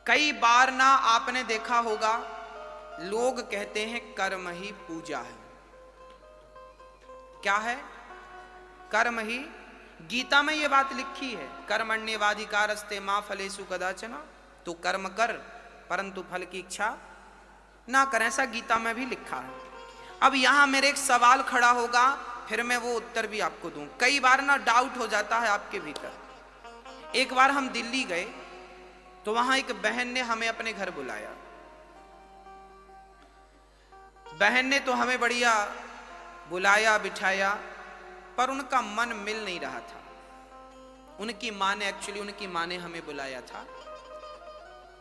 कई बार ना आपने देखा होगा लोग कहते हैं कर्म ही पूजा है। क्या है? कर्म ही। गीता में यह बात लिखी है, कर्मण्येवाधिकारस्ते मा फलेषु कदाचन। तो कर्म कर परंतु फल की इच्छा ना कर, ऐसा गीता में भी लिखा है। अब यहां मेरे एक सवाल खड़ा होगा, फिर मैं वो उत्तर भी आपको दूं। कई बार ना डाउट हो जाता है आपके भीतर। एक बार हम दिल्ली गए तो वहां एक बहन ने हमें अपने घर बुलाया। बहन ने तो हमें बढ़िया बुलाया बिठाया, पर उनका मन मिल नहीं रहा था। उनकी माँ ने हमें बुलाया था।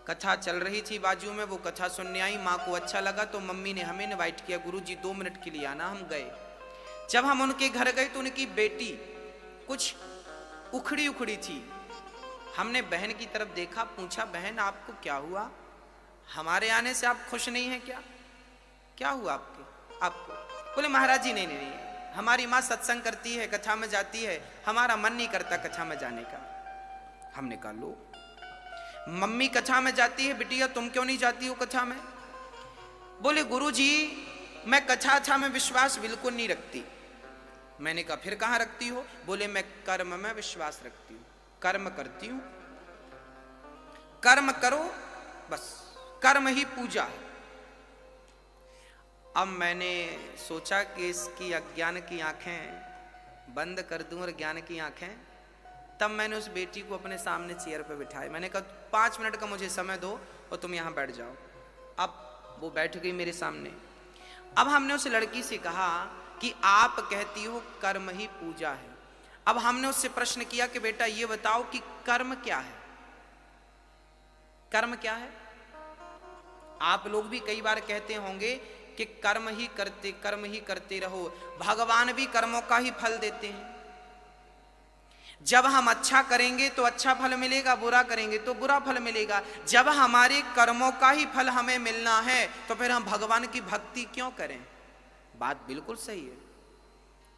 कथा चल रही थी बाजू में, वो कथा सुनने आई। माँ को अच्छा लगा तो मम्मी ने हमें इनवाइट किया, गुरुजी 2 मिनट के लिए आना। हम गए। जब हम उनके घर गए तो उनकी बेटी कुछ उखड़ी उखड़ी थी। हमने बहन की तरफ देखा, पूछा बहन आपको क्या हुआ? हमारे आने से आप खुश नहीं हैं क्या? क्या हुआ आपको? बोले महाराज जी नहीं, हमारी माँ सत्संग करती है, कथा में जाती है, हमारा मन नहीं करता कथा में जाने का। हमने कहा लो, मम्मी कथा में जाती है, बिटिया तुम क्यों नहीं जाती हो कथा में? बोले गुरुजी मैं कथा में विश्वास बिल्कुल नहीं रखती। मैंने कहा फिर कहां रखती हो? बोले मैं कर्म में विश्वास रखती हूं, कर्म करती हूं। कर्म करो बस, कर्म ही पूजा है। अब मैंने सोचा कि इसकी अज्ञान की आंखें बंद कर दूं और ज्ञान की आंखें। तब मैंने उस बेटी को अपने सामने चेयर पर बिठाया। मैंने कहा 5 मिनट का मुझे समय दो और तुम यहां बैठ जाओ। अब वो बैठ गई मेरे सामने। अब हमने उस लड़की से कहा कि आप कहती हो कर्म ही पूजा है। अब हमने उससे प्रश्न किया कि बेटा ये बताओ कि कर्म क्या है? कर्म क्या है? आप लोग भी कई बार कहते होंगे कि कर्म ही करते रहो। भगवान भी कर्मों का ही फल देते हैं। जब हम अच्छा करेंगे तो अच्छा फल मिलेगा, बुरा करेंगे तो बुरा फल मिलेगा। जब हमारे कर्मों का ही फल हमें मिलना है तो फिर हम भगवान की भक्ति क्यों करें? बात बिल्कुल सही है।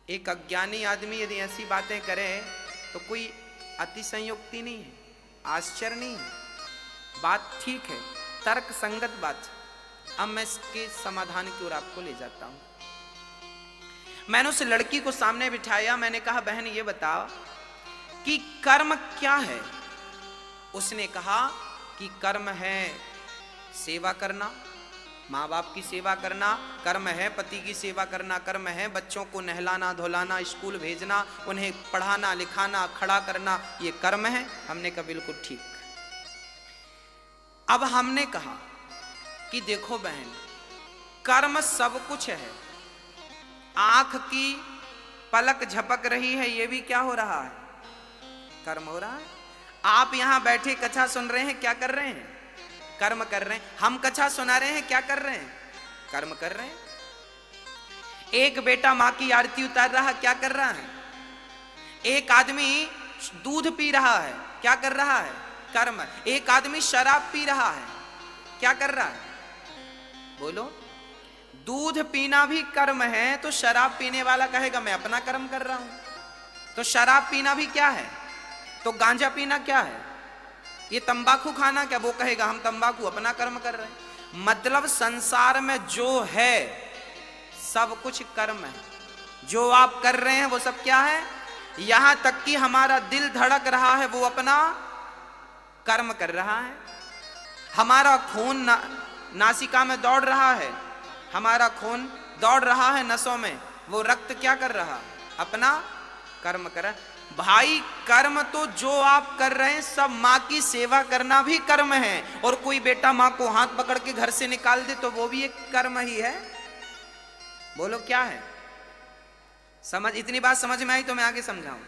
एक अज्ञानी आदमी यदि ऐसी बातें करे तो कोई अतिशयोक्ति नहीं है, आश्चर्य नहीं है, बात ठीक है, तर्क संगत बात। अब मैं इसके समाधान की ओर आपको ले जाता हूं। मैंने उस लड़की को सामने बिठाया। मैंने कहा बहन ये बताओ कि कर्म क्या है? उसने कहा कि कर्म है सेवा करना, माँ बाप की सेवा करना, कर्म है पति की सेवा करना, कर्म है बच्चों को नहलाना धुलाना, स्कूल भेजना, उन्हें पढ़ाना लिखाना, खड़ा करना, ये कर्म है। हमने कहा बिल्कुल ठीक। अब हमने कहा कि देखो बहन, कर्म सब कुछ है। आंख की पलक झपक रही है, ये भी क्या हो रहा है? कर्म हो रहा है। आप यहां बैठे कथा सुन रहे हैं, क्या कर रहे हैं? कर्म कर रहे हैं। हम कथा सुना रहे हैं, क्या कर रहे हैं? कर्म कर रहे हैं। एक बेटा मां की आरती उतार रहा, क्या कर रहा है? एक आदमी दूध पी रहा है, क्या कर रहा है? कर्म। एक आदमी शराब पी रहा है, क्या कर रहा है? बोलो। दूध पीना भी कर्म है, तो शराब पीने वाला कहेगा मैं अपना कर्म कर रहा हूं। तो शराब पीना भी क्या है? तो गांजा पीना क्या है? ये तंबाकू खाना क्या? वो कहेगा हम तंबाकू अपना कर्म कर रहे हैं। मतलब संसार में जो है सब कुछ कर्म है। जो आप कर रहे हैं वो सब क्या है? यहां तक कि हमारा दिल धड़क रहा है, वो अपना कर्म कर रहा है। हमारा खून नासिका में दौड़ रहा है, हमारा खून दौड़ रहा है नसों में, वो रक्त क्या कर रहा? अपना कर्म कर रहा है। भाई कर्म तो जो आप कर रहे हैं सब, माँ की सेवा करना भी कर्म है। और कोई बेटा माँ को हाथ पकड़ के घर से निकाल दे तो वो भी एक कर्म ही है। बोलो क्या है? समझ, इतनी बात समझ में आई तो मैं आगे समझाऊं।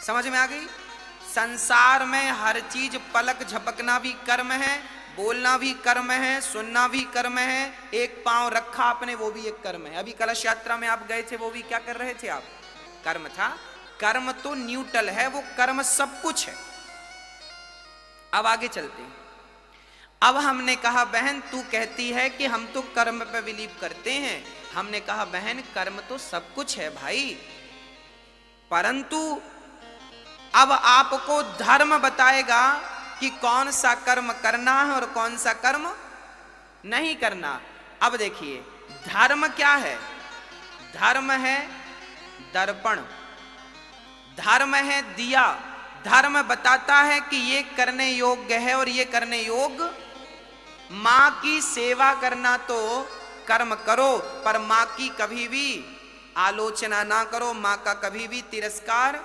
समझ में आ गई? संसार में हर चीज, पलक झपकना भी कर्म है, बोलना भी कर्म है, सुनना भी कर्म है, एक पांव रखा आपने वो भी एक कर्म है। अभी कलश यात्रा में आप गए थे, वो भी क्या कर रहे थे आप? कर्म था। कर्म तो न्यूट्रल है, वो कर्म सब कुछ है। अब आगे चलते हैं। अब हमने कहा बहन तू कहती है कि हम तो कर्म पे बिलीव करते हैं। हमने कहा बहन कर्म तो सब कुछ है भाई, परंतु अब आपको धर्म बताएगा कि कौन सा कर्म करना है और कौन सा कर्म नहीं करना। अब देखिए धर्म क्या है? धर्म है दर्पण, धर्म है दिया। धर्म बताता है कि ये करने योग्य है और ये करने योग्य। माँ की सेवा करना तो कर्म करो, पर माँ की कभी भी आलोचना ना करो, माँ का कभी भी तिरस्कार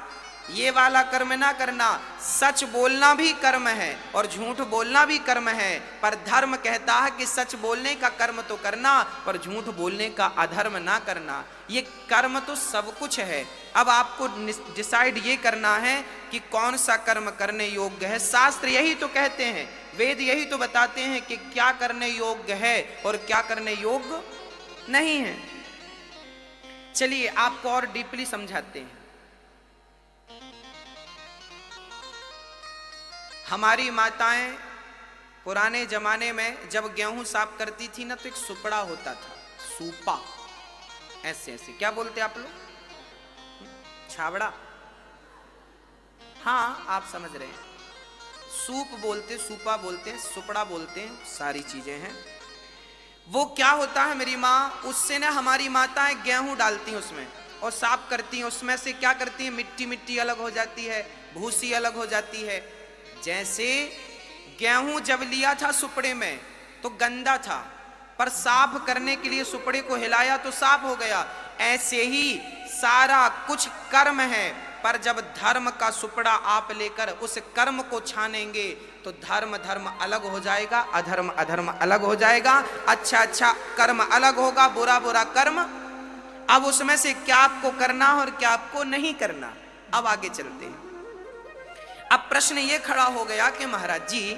ये वाला कर्म ना करना। सच बोलना भी कर्म है और झूठ बोलना भी कर्म है, पर धर्म कहता है कि सच बोलने का कर्म तो करना, पर झूठ बोलने का अधर्म ना करना। ये कर्म तो सब कुछ है। अब आपको डिसाइड ये करना है कि कौन सा कर्म करने योग्य है। शास्त्र यही तो कहते हैं, वेद यही तो बताते हैं कि क्या करने योग्य है और क्या करने योग्य नहीं है। चलिए आपको और डीपली समझाते हैं। हमारी माताएं पुराने जमाने में जब गेहूं साफ करती थी ना, तो एक सुपड़ा होता था, सूपा, ऐसे ऐसे, क्या बोलते आप लोग? छावड़ा? हाँ आप समझ रहे हैं, सूप बोलते, सूपा बोलते, सुपड़ा बोलते हैं, सारी चीजें हैं। वो क्या होता है, मेरी माँ उससे ना, हमारी माताएं गेहूं डालती हैं उसमें और साफ करती हैं। उसमें से क्या करती हैं, मिट्टी मिट्टी अलग हो जाती है, भूसी अलग हो जाती है। जैसे गेहूं जब लिया था सुपड़े में तो गंदा था, पर साफ करने के लिए सुपड़े को हिलाया तो साफ हो गया। ऐसे ही सारा कुछ कर्म है, पर जब धर्म का सुपड़ा आप लेकर उस कर्म को छानेंगे तो धर्म धर्म अलग हो जाएगा, अधर्म अधर्म अलग हो जाएगा, अच्छा अच्छा कर्म अलग होगा, बुरा बुरा कर्म। अब उसमें से क्या आपको करना और क्या आपको नहीं करना। अब आगे चलते हैं। अब प्रश्न ये खड़ा हो गया कि महाराज जी,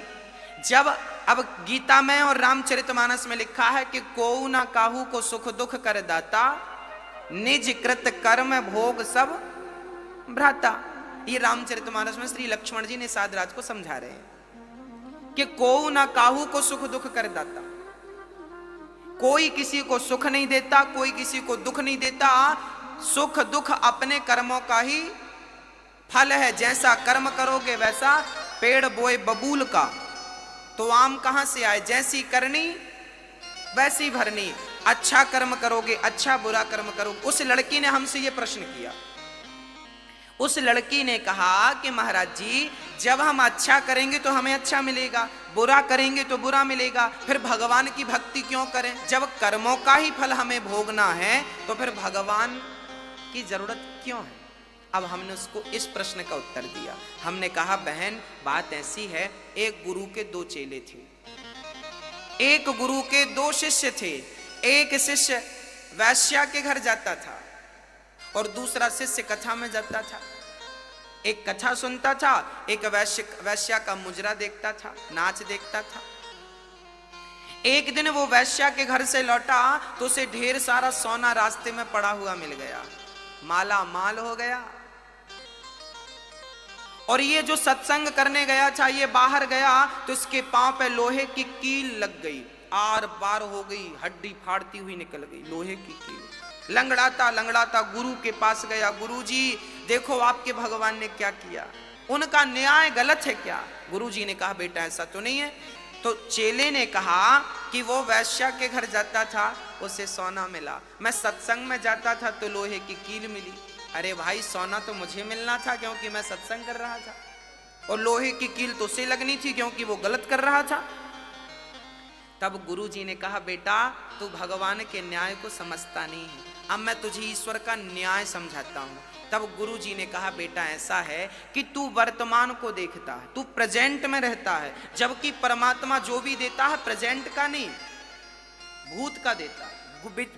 जब अब गीता में और रामचरितमानस में लिखा है कि कोऊ ना काहू को सुख दुख कर दाता, निज कृत कर्म भोग सब भ्राता। ये रामचरितमानस में श्री लक्ष्मण जी ने साधराज को समझा रहे हैं कि कोऊ ना काहू को सुख दुख कर दाता। कोई किसी को सुख नहीं देता, कोई किसी को दुख नहीं देता। सुख दुख अपने कर्मों का ही फल है। जैसा कर्म करोगे वैसा, पेड़ बोए बबूल का तो आम कहां से आए, जैसी करनी वैसी भरनी। अच्छा कर्म करोगे अच्छा, बुरा कर्म करोगे। उस लड़की ने हमसे यह प्रश्न किया। उस लड़की ने कहा कि महाराज जी, जब हम अच्छा करेंगे तो हमें अच्छा मिलेगा, बुरा करेंगे तो बुरा मिलेगा, फिर भगवान की भक्ति क्यों करें? जब कर्मों का ही फल हमें भोगना है तो फिर भगवान की जरूरत क्यों है? अब हमने उसको इस प्रश्न का उत्तर दिया। हमने कहा बहन बात ऐसी है, एक गुरु के दो चेले थे, एक गुरु के दो शिष्य थे। एक शिष्य वैश्या के घर जाता था और दूसरा शिष्य कथा में जाता था। एक कथा सुनता था, एक वैश्या का मुजरा देखता था, नाच देखता था। एक दिन वो वैश्या के घर से लौटा तो उसे ढेर सारा सोना रास्ते में पड़ा हुआ मिल गया, माला माल हो गया। और ये जो सत्संग करने गया था, ये बाहर गया तो इसके पांव पे लोहे की कील लग गई, आर पार हो गई, हड्डी फाड़ती हुई निकल गई, लोहे की कील। लंगड़ाता लंगड़ाता गुरु के पास गया, गुरु जी देखो आपके भगवान ने क्या किया, उनका न्याय गलत है क्या? गुरु जी ने कहा बेटा ऐसा तो नहीं है। तो चेले ने कहा कि वो वैश्या के घर जाता था, उसे सोना मिला, मैं सत्संग में जाता था तो लोहे की कील मिली। अरे भाई सोना तो मुझे मिलना था क्योंकि मैं सत्संग कर रहा था, और लोहे की कील तो उसे लगनी थी क्योंकि वो गलत कर रहा था। तब गुरु जी ने कहा बेटा तू भगवान के न्याय को समझता नहीं है, अब मैं तुझे ईश्वर का न्याय समझाता हूं। तब गुरु जी ने कहा बेटा ऐसा है कि तू वर्तमान को देखता है, तू प्रेजेंट में रहता है, जबकि परमात्मा जो भी देता है प्रेजेंट का नहीं भूत का देता है।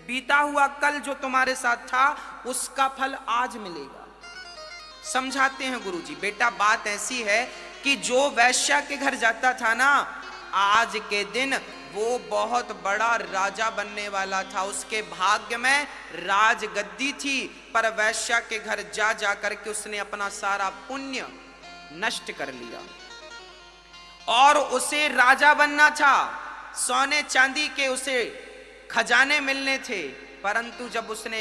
बीता हुआ कल जो तुम्हारे साथ था उसका फल आज मिलेगा। समझाते हैं गुरु जी, बेटा बात ऐसी है कि जो वैश्या के घर जाता था ना, आज के दिन वो बहुत बड़ा राजा बनने वाला था, उसके भाग्य में राजगद्दी थी, पर वैश्या के घर जा जा करके उसने अपना सारा पुण्य नष्ट कर लिया। और उसे राजा बनना था, सोने चांदी के उसे खजाने मिलने थे, परंतु जब उसने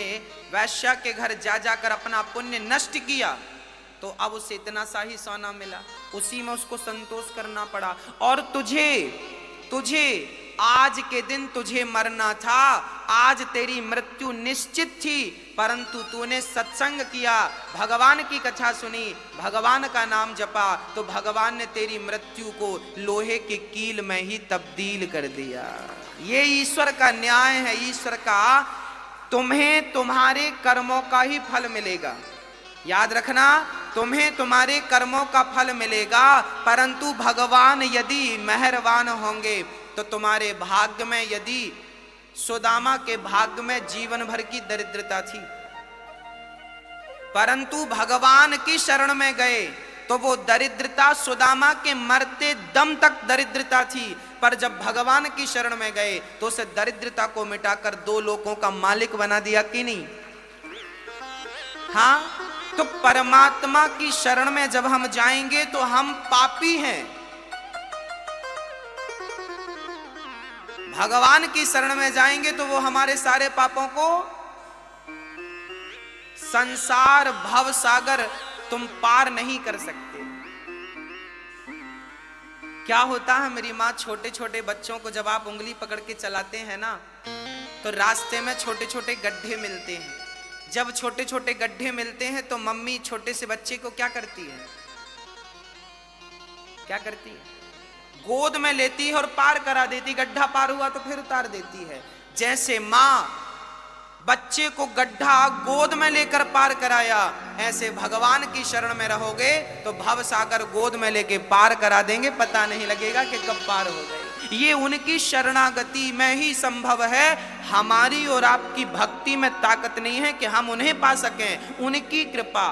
वैश्या के घर जा जाकर अपना पुण्य नष्ट किया तो अब उसे इतना सा ही सोना मिला, उसी में उसको संतोष करना पड़ा। और तुझे आज के दिन तुझे मरना था, आज तेरी मृत्यु निश्चित थी, परंतु तूने सत्संग किया, भगवान की कथा सुनी, भगवान का नाम जपा, तो भगवान ने तेरी मृत्यु को लोहे के कील में ही तब्दील कर दिया। ये ईश्वर का न्याय है, ईश्वर का। तुम्हें तुम्हारे कर्मों का ही फल मिलेगा, याद रखना, तुम्हें तुम्हारे कर्मों का फल मिलेगा, परंतु भगवान यदि मेहरबान होंगे तो तुम्हारे भाग्य में, यदि सुदामा के भाग्य में जीवन भर की दरिद्रता थी, परंतु भगवान की शरण में गए तो वो दरिद्रता सुदामा के मरते दम तक दरिद्रता थी, पर जब भगवान की शरण में गए तो उस दरिद्रता को मिटाकर 2 लोकों का मालिक बना दिया कि नहीं? हाँ, तो परमात्मा की शरण में जब हम जाएंगे तो हम पापी हैं, भगवान की शरण में जाएंगे तो वो हमारे सारे पापों को, संसार भव सागर तुम पार नहीं कर सकते। क्या होता है, मेरी माँ छोटे छोटे बच्चों को जब आप उंगली पकड़ के चलाते हैं ना, तो रास्ते में छोटे छोटे गड्ढे मिलते हैं। जब छोटे छोटे गड्ढे मिलते हैं तो मम्मी छोटे से बच्चे को क्या करती है? क्या करती है? गोद में लेती है और पार करा देती। गड्ढा पार हुआ तो फिर उतार देती है। जैसे माँ बच्चे को गड्ढा गोद में लेकर पार कराया, ऐसे भगवान की शरण में रहोगे तो भव सागर गोद में लेके पार करा देंगे, पता नहीं लगेगा कि कब पार हो गए। ये उनकी शरणागति में ही संभव है। हमारी और आपकी भक्ति में ताकत नहीं है कि हम उन्हें पा सकें। उनकी कृपा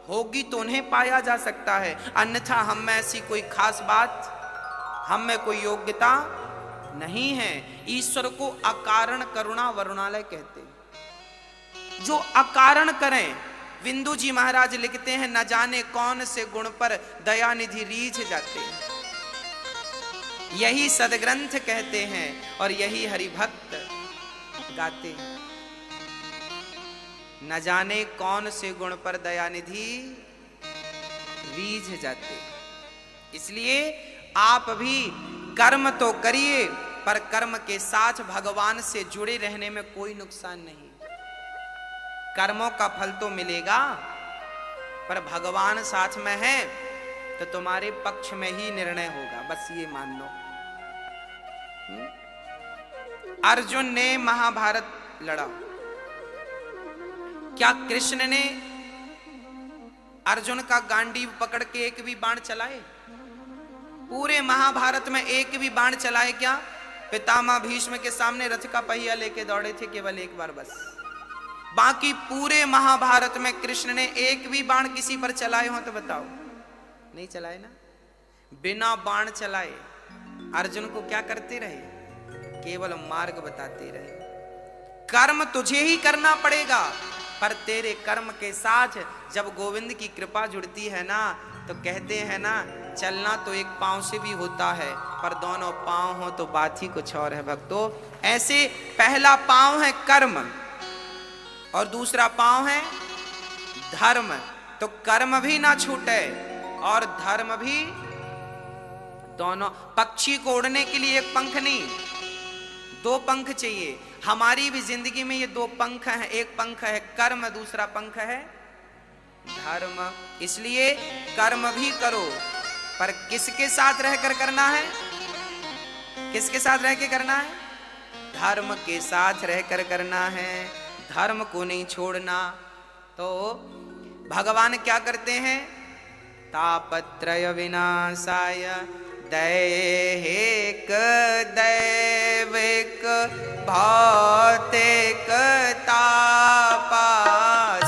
होगी तो उन्हें पाया जा सकता है, अन्यथा हम में ऐसी कोई खास बात, हम में कोई योग्यता नहीं है। ईश्वर को अकारण करुणा वरुणालय कहते हैं, जो अकारण करें। बिंदु जी महाराज लिखते हैं, न जाने कौन से गुण पर दयानिधि रीझ जाते हैं, यही सदग्रंथ कहते हैं और यही हरिभक्त गाते हैं। न जाने कौन से गुण पर दयानिधि रीझ जाते। इसलिए आप भी कर्म तो करिए, पर कर्म के साथ भगवान से जुड़े रहने में कोई नुकसान नहीं। कर्मों का फल तो मिलेगा, पर भगवान साथ में है तो तुम्हारे पक्ष में ही निर्णय होगा, बस ये मान लो। अर्जुन ने महाभारत लड़ा, क्या कृष्ण ने अर्जुन का गांडीव पकड़ के एक भी बाण चलाए? पूरे महाभारत में एक भी बाण चलाए क्या? पितामह भीष्म के सामने रथ का पहिया लेके दौड़े थे केवल एक बार बस। बाकी पूरे महाभारत में कृष्ण ने एक भी बाण किसी पर चलाए हो तो बताओ? नहीं चलाए ना। बिना बाण चलाए अर्जुन को क्या करते रहे? केवल मार्ग बताते रहे। कर्म तुझे ही करना पड़ेगा, पर तेरे कर्म के साथ जब गोविंद की कृपा जुड़ती है ना, तो कहते हैं ना, चलना तो एक पांव से भी होता है, पर दोनों पांव हो तो बात ही कुछ और है भक्तों। ऐसे पहला पांव है कर्म और दूसरा पांव है धर्म। तो कर्म भी ना छूटे और धर्म भी, दोनों। पक्षी को उड़ने के लिए एक पंख नहीं, 2 पंख चाहिए। हमारी भी जिंदगी में ये 2 पंख हैं, एक पंख है कर्म, दूसरा पंख है धर्म। इसलिए कर्म भी करो, पर किसके साथ रहकर करना है? किसके साथ रह के करना है? धर्म के साथ रहकर करना है, धर्म को नहीं छोड़ना। तो भगवान क्या करते हैं? तापत्रय विनाशाय दैहिक दैविक भौतिक तापा,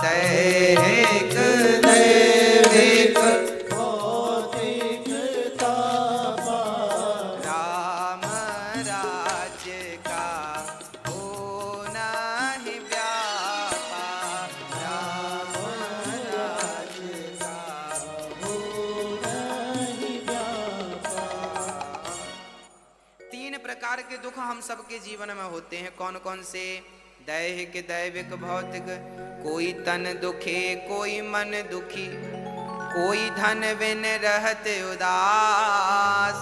दैहिक दैविक भौतिक तापा, राम राज्य का होना ही व्यापा, राम राज्य का होना ही व्यापा। 3 प्रकार के दुख हम सबके जीवन में होते हैं। कौन कौन से? दैहिक दैविक भौतिक। कोई तन दुखे, कोई मन दुखी, कोई धन बिन रहते उदास,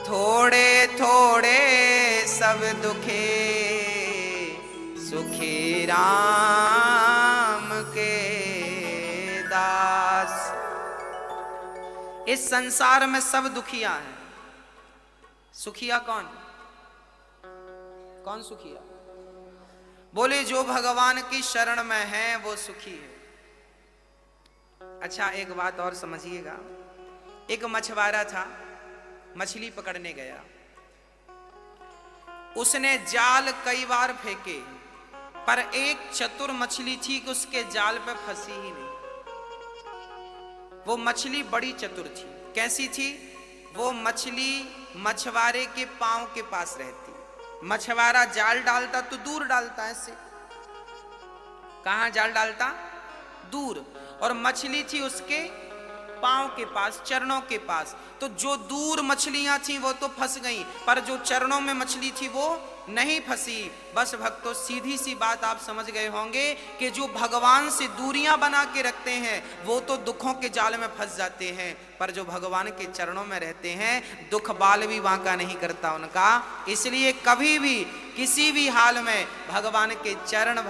थोड़े थोड़े सब दुखे, सुखी राम के दास। इस संसार में सब दुखिया हैं। सुखिया कौन? कौन सुखिया? बोले जो भगवान की शरण में है वो सुखी है। अच्छा एक बात और समझिएगा। एक मछुआरा था, मछली पकड़ने गया। उसने जाल कई बार फेंके, पर एक चतुर मछली थी कि उसके जाल पे फंसी ही नहीं। वो मछली बड़ी चतुर थी। कैसी थी? वो मछली मछुआरे के पांव के पास रहती। मछुआरा जाल डालता तो दूर डालता, ऐसे। कहां जाल डालता? दूर। और मछली थी उसके पांव के पास, चरणों के पास। तो जो दूर मछलियां थी वो तो फंस गईं, पर जो चरणों में मछली थी वो नहीं फंसी। बस भक्तों, सीधी सी बात आप समझ गए होंगे कि जो भगवान से दूरियां बना के रखते हैं वो तो दुखों के जाल में फंस जाते हैं, पर जो भगवान के चरणों में रहते हैं दुख बाल भी बांका नहीं करता उनका। इसलिए कभी भी किसी भी हाल में भगवान के चरण